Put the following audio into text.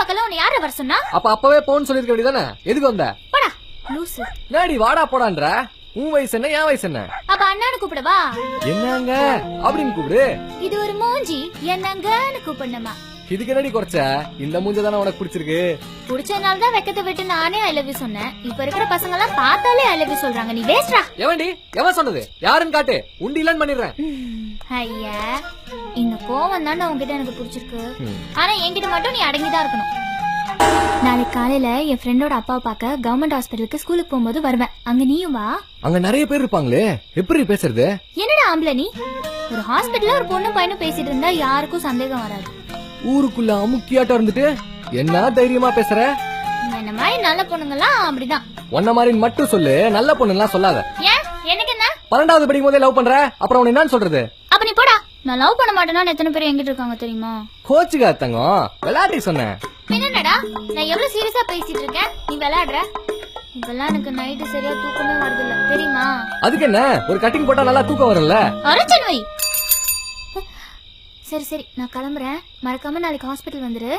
பக்கத்துல உன்னை யார வர சொன்னா? அப்பவே போன்னு சொல்லிருக்க வேண்டியதானே? எதுக்கு வந்த? போடா லூசு. நாடி வாடா போடான்ற. உன் வயசு என்ன, என் வயசு என்ன? அப்ப அண்ணான்னு கூப்பிடவா? என்னங்க அப்படின்னு கூப்பிடு. இது ஒரு மூஞ்சி, என்னங்கன்னு கூப்பிடணுமா? இதுக்கு என்னடி குறைச்ச? இந்த மூஞ்ச தானே உனக்கு பிடிச்சிருக்கு. பிடிச்சனால தான் வெக்கத்தை விட்டு நானே ஐ லவ் யூ சொன்னேன். இப்ப இருக்கிற பசங்க எல்லாம் பார்த்தாலே ஐ லவ் யூ சொல்றாங்க. நீ வேஸ்ட்ரா. எவன்டி? எவன் சொன்னது? யாருன்னு காட்டு. உண்டி இல்லன்னு பண்ணிடுறேன். ஐயா, இந்த கோவம் தானே உன்கிட்ட எனக்கு பிடிச்சிருக்கு. ஆனா என்கிட்ட மட்டும் நீ அடங்கிதான் இருக்கணும். நாளைக்கு காலையில என் ஃப்ரெண்டோட அப்பாவை பார்க்க கவர்மெண்ட் ஹாஸ்பிட்டலுக்கு ஸ்கூலுக்கு போகும்போது வருவேன். அங்க நீயும் வா. அங்க நிறைய பேர் இருப்பாங்களே, எப்படி பேசுறது? என்னடா ஆம்பளை நீ? ஒரு ஹாஸ்பிட்டல்ல ஒரு பொண்ணு பையனும் பேசிட்டு இருந்தா யாருக்கும் சந்தேகம் வராது. ஊருக்குள்ள அமுக்கியாட்டம் இருந்துட்டு என்ன தைரியமா பேசுற? என்ன மாதிரி நல்ல பொண்ணுங்கலாம் அப்படிதான். உன்ன மாதிரி மட்டும் சொல்லு, நல்ல பொண்ணு எல்லாம் சொல்லாத. ஏன்? எனக்கு என்ன? 12வது படிக்கும் போதே லவ் பண்ற, அப்புறம் உன்னை என்னன்னு சொல்றது? அப்ப நீ போடா. நான் லவ் பண்ண மாட்டேன்னா எத்தனை பேர் எங்கிட்ட இருக்காங்க தெரியுமா? கோச்சுக்கா தங்கம், விளையாட்டி சொன்னேன். என்னடா நான் எவ்வளவு சீரியஸா பேசிட்டு இருக்கேன், நீ விளையாடுற. இப்பெல்லாம் எனக்கு நைட்டு சரியா தூக்கமே வருது இல்ல தெரியுமா? அதுக்கு என்ன, ஒரு கட்டிங் போட்டா நல்லா தூக்கம் வரும்ல. அரச்சன்வை. சரி சரி நான் கிளம்புறேன். மறக்காம நாளைக்கு ஹாஸ்பிட்டல் வந்துரு.